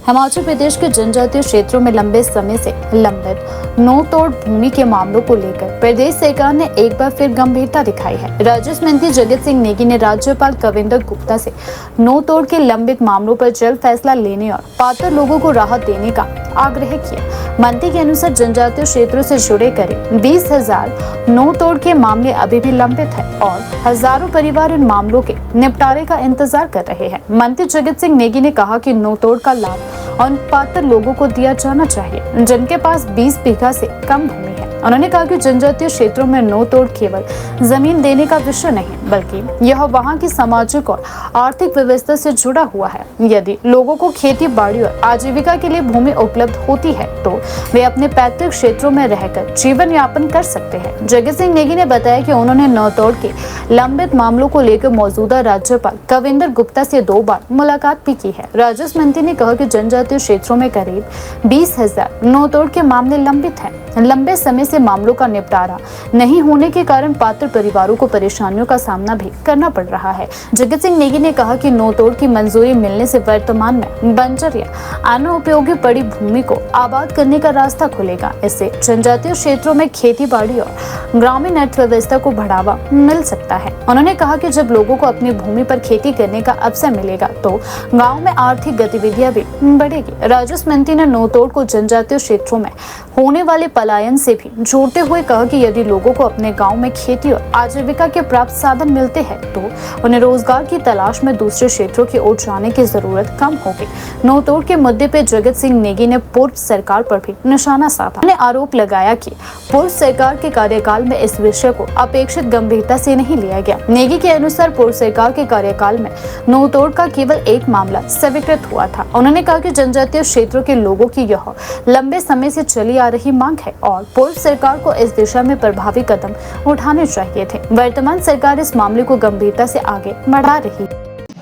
हिमाचल प्रदेश के जनजातीय क्षेत्रों में लंबे समय से लंबित नो तोड़ भूमि के मामलों को लेकर प्रदेश सरकार ने एक बार फिर गंभीरता दिखाई है। राजस्व मंत्री जगत सिंह नेगी ने राज्यपाल कविंदर गुप्ता से नो तोड़ के लंबित मामलों पर जल्द फैसला लेने और पात्र लोगों को राहत देने का आग्रह किया। मंत्री के अनुसार जनजातीय क्षेत्रों से जुड़े करीब 20,000 नो तोड़ के मामले अभी भी लंबित है और हजारों परिवार इन मामलों के निपटारे का इंतजार कर रहे हैं। मंत्री जगत सिंह नेगी ने कहा कि नो तोड़ का लाभ उन पात्र लोगों को दिया जाना चाहिए जिनके पास 20 बीघा से कम भूमि है। उन्होंने कहा कि जनजातीय क्षेत्रों में नो तोड़ केवल जमीन देने का विषय नहीं बल्कि यह वहां की सामाजिक और आर्थिक व्यवस्था से जुड़ा हुआ है। यदि लोगों को खेती बाड़ी और आजीविका के लिए भूमि उपलब्ध होती है तो वे अपने पैतृक क्षेत्रों में रहकर जीवन यापन कर सकते हैं। जगत सिंह नेगी ने बताया कि उन्होंने नो तोड़ के लंबित मामलों को लेकर मौजूदा राज्यपाल कविंदर गुप्ता से 2 बार मुलाकात भी की है। राजस्व मंत्री ने कहा कि जनजातीय क्षेत्रों में करीब 20,000 नो तोड़ के मामले लंबित हैं। लंबे समय से मामलों का निपटारा नहीं होने के कारण पात्र परिवारों को परेशानियों का सामना भी करना पड़ रहा है। जगत सिंह नेगी ने कहा कि नो तोड़ की मंजूरी मिलने से वर्तमान में बंजर या अनुपयोगी पड़ी भूमि को आबाद करने का रास्ता खुलेगा। इससे जनजातीय क्षेत्रों में खेती बाड़ी और ग्रामीण अर्थव्यवस्था को बढ़ावा मिल सकता है। उन्होंने कहा कि जब लोगों को अपनी भूमि पर खेती करने का अवसर मिलेगा तो गाँव में आर्थिक गतिविधियां भी बढ़ेगी। राजस्व मंत्री ने नो तोड़ को जनजातीय क्षेत्रों में होने वाले पलायन से भी जोड़ते हुए कहा कि यदि लोगों को अपने गांव में खेती और आजीविका के प्राप्त साधन मिलते हैं तो उन्हें रोजगार की तलाश में दूसरे क्षेत्रों की ओर जाने की जरूरत कम होगी। नो तोड़ के मुद्दे पर जगत सिंह नेगी ने पूर्व सरकार पर भी निशाना साधा। उन्होंने आरोप लगाया कि पूर्व सरकार के कार्यकाल में इस विषय को अपेक्षित गंभीरता से नहीं लिया गया। नेगी के अनुसार पूर्व सरकार के कार्यकाल में नो तोड़ का केवल एक मामला स्वीकृत हुआ था। उन्होंने कहा कि जनजातीय क्षेत्रों के लोगों की यह लंबे समय से चली आ रही मांग है और पूर्व सरकार को इस दिशा में प्रभावी कदम उठाने चाहिए थे। वर्तमान सरकार इस मामले को गंभीरता से आगे बढ़ा रही है।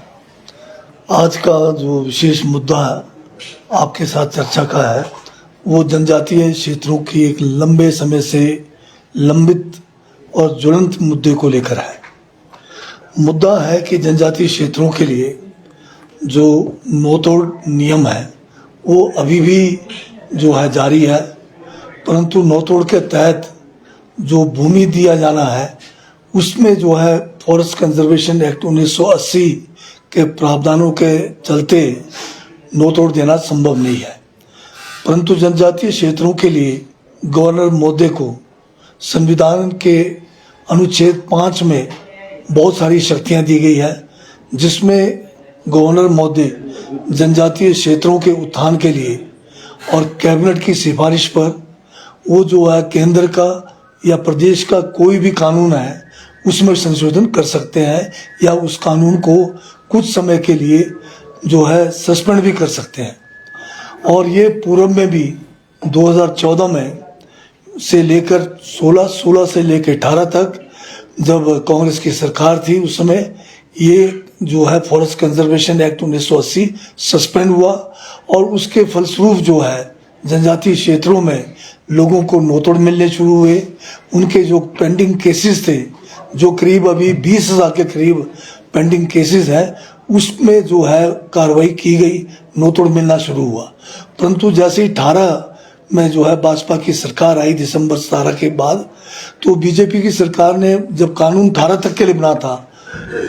आज का जो विशेष मुद्दा आपके साथ चर्चा का है वो जनजातीय क्षेत्रों की एक लंबे समय से लंबित और ज्वलंत मुद्दे को लेकर है। मुद्दा है कि जनजातीय क्षेत्रों के लिए जो नो तोड़ नियम है वो अभी भी जो है जारी है, परंतु नो तोड़ के तहत जो भूमि दिया जाना है उसमें जो है फॉरेस्ट कंजर्वेशन एक्ट 1980 के प्रावधानों के चलते नो तोड़ देना संभव नहीं है। परंतु जनजातीय क्षेत्रों के लिए गवर्नर महोदय को संविधान के अनुच्छेद 5 में बहुत सारी शक्तियां दी गई है, जिसमें गवर्नर महोदय जनजातीय क्षेत्रों के उत्थान के लिए और कैबिनेट की सिफारिश पर वो जो है केंद्र का या प्रदेश का कोई भी कानून है उसमें संशोधन कर सकते हैं या उस कानून को कुछ समय के लिए जो है सस्पेंड भी कर सकते हैं। और ये पूर्व में भी 2014 में से लेकर 16 से लेकर 18 तक जब कांग्रेस की सरकार थी उस समय ये जो है फॉरेस्ट कंजर्वेशन एक्ट 1980 सस्पेंड हुआ और उसके फलस्वरूप जो है जनजातीय क्षेत्रों में लोगों को नो तोड़ मिलने शुरू हुए। उनके जो पेंडिंग केसेस थे, जो करीब अभी 20,000 के करीब पेंडिंग केसेस हैं, उसमें जो है कार्रवाई की गई, नो तोड़ मिलना शुरू हुआ। परंतु जैसे ही 18 में जो है भाजपा की सरकार आई दिसंबर 17 के बाद, तो बीजेपी की सरकार ने जब कानून 18 तक के लिए बना था,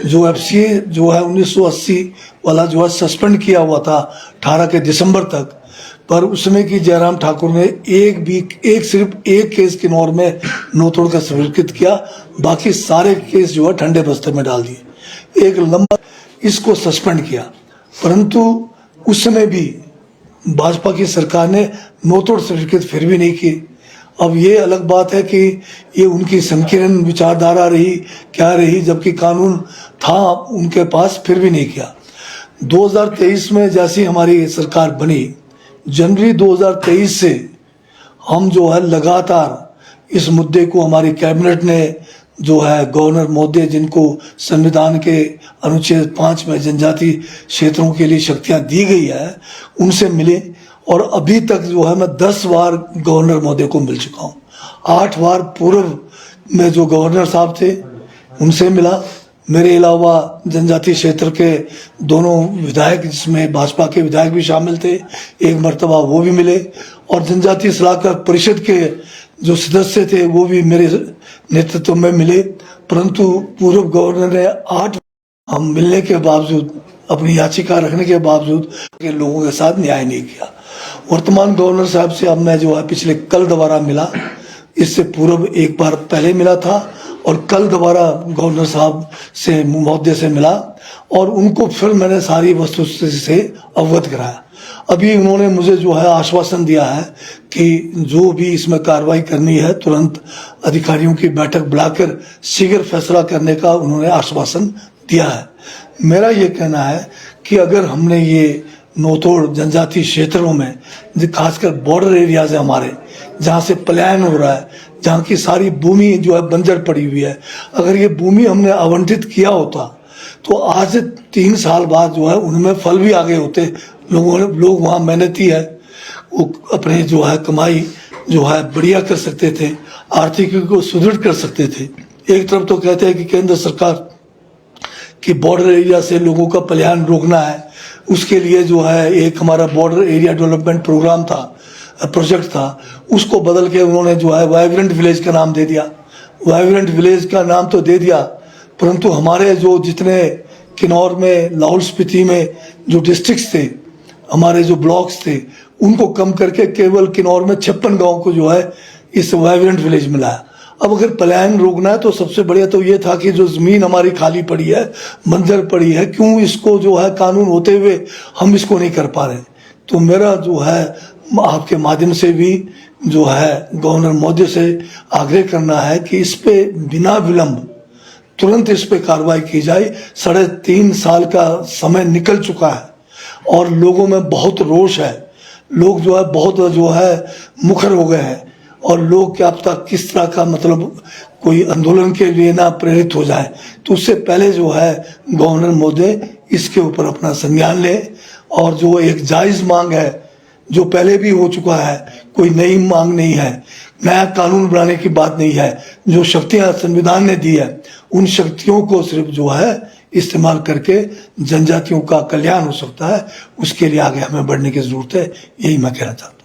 जो एफसीए जो है 1980 वाला जो है सस्पेंड किया हुआ था 18 के दिसंबर तक, पर उसमें की जयराम ठाकुर ने सिर्फ एक केस की नौर में नो तोड़ का स्वीकृत किया, बाकी सारे केस जो है ठंडे बस्ते में डाल दिए। एक लंबा इसको सस्पेंड किया, परंतु उस समय भी भाजपा की सरकार ने नो तोड़ स्वीकृत फिर भी नहीं की। अब ये अलग बात है कि ये उनकी संकीर्ण विचारधारा रही क्या रही, जबकि कानून था उनके पास फिर भी नहीं किया। 2023 में जैसी हमारी सरकार बनी, जनवरी 2023 से हम जो है लगातार इस मुद्दे को हमारी कैबिनेट ने जो है गवर्नर महोदय जिनको संविधान के अनुच्छेद 5 में जनजातीय क्षेत्रों के लिए शक्तियां दी गई है उनसे मिले और अभी तक जो है मैं 10 बार गवर्नर महोदय को मिल चुका हूँ। 8 बार पूर्व में जो गवर्नर साहब थे उनसे मिला, मेरे अलावा जनजातीय क्षेत्र के दोनों विधायक, जिसमें भाजपा के विधायक भी शामिल थे, एक मर्तबा वो भी मिले, और जनजातीय सलाहकार परिषद के जो सदस्य थे वो भी मेरे नेतृत्व में मिले। परंतु पूर्व गवर्नर ने 8 हम मिलने के बावजूद, अपनी याचिका रखने के बावजूद के लोगों के साथ न्याय नहीं किया। वर्तमान गवर्नर साहब से अब मैं जो है पिछले कल दोबारा मिला, इससे पूर्व एक बार पहले मिला था, और कल दोबारा गवर्नर साहब से महोदय से मिला, और उनको फिर मैंने सारी वस्तुस्थिति से अवगत कराया। अभी उन्होंने मुझे जो है आश्वासन दिया है कि जो भी इसमें कार्रवाई करनी है तुरंत अधिकारियों की बैठक बुलाकर शीघ्र फैसला करने का उन्होंने आश्वासन दिया है। मेरा ये कहना है कि अगर हमने ये नौतोड़ जनजातीय क्षेत्रों में, खासकर बॉर्डर एरियाज है हमारे, जहाँ से पलायन हो रहा है, जहाँ की सारी भूमि जो है बंजर पड़ी हुई है, अगर ये भूमि हमने आवंटित किया होता तो आज से 3 साल बाद जो है उनमें फल भी आगे होते। लोग वहाँ मेहनती है, वो अपने जो है कमाई जो है बढ़िया कर सकते थे, आर्थिकी को सुदृढ़ कर सकते थे। एक तरफ तो कहते हैं कि केंद्र सरकार कि बॉर्डर एरिया से लोगों का पलायन रोकना है, उसके लिए जो है एक हमारा बॉर्डर एरिया डेवलपमेंट प्रोग्राम था, प्रोजेक्ट था, उसको बदल के उन्होंने जो है वाइब्रेंट विलेज का नाम दे दिया। वाइब्रेंट विलेज का नाम तो दे दिया, परंतु हमारे जो जितने किन्नौर में, लाहौल स्पीति में जो डिस्ट्रिक्ट्स थे, हमारे जो ब्लॉक्स थे, उनको कम करके केवल किन्नौर में 56 गाँव को जो है इस वाइब्रेंट विलेज में लाया। अब अगर पलायन रोकना है तो सबसे बढ़िया तो ये था कि जो ज़मीन हमारी खाली पड़ी है, बंजर पड़ी है, क्यों इसको जो है कानून होते हुए हम इसको नहीं कर पा रहे। तो मेरा जो है आपके माध्यम से भी जो है गवर्नर महोदय से आग्रह करना है कि इस पे बिना विलंब तुरंत इस पे कार्रवाई की जाए। 3.5 साल का समय निकल चुका है और लोगों में बहुत रोष है, लोग जो है बहुत जो है मुखर हो गए हैं, और लोग क्या पता किस तरह का मतलब कोई आंदोलन के लिए ना प्रेरित हो जाए। तो उससे पहले जो है गवर्नर महोदय इसके ऊपर अपना संज्ञान ले, और जो एक जायज़ मांग है जो पहले भी हो चुका है, कोई नई मांग नहीं है, नया कानून बनाने की बात नहीं है, जो शक्तियां संविधान ने दी है उन शक्तियों को सिर्फ जो है इस्तेमाल करके जनजातियों का कल्याण हो सकता है, उसके लिए आगे हमें बढ़ने की जरूरत है। यही मैं कहना चाहता हूँ।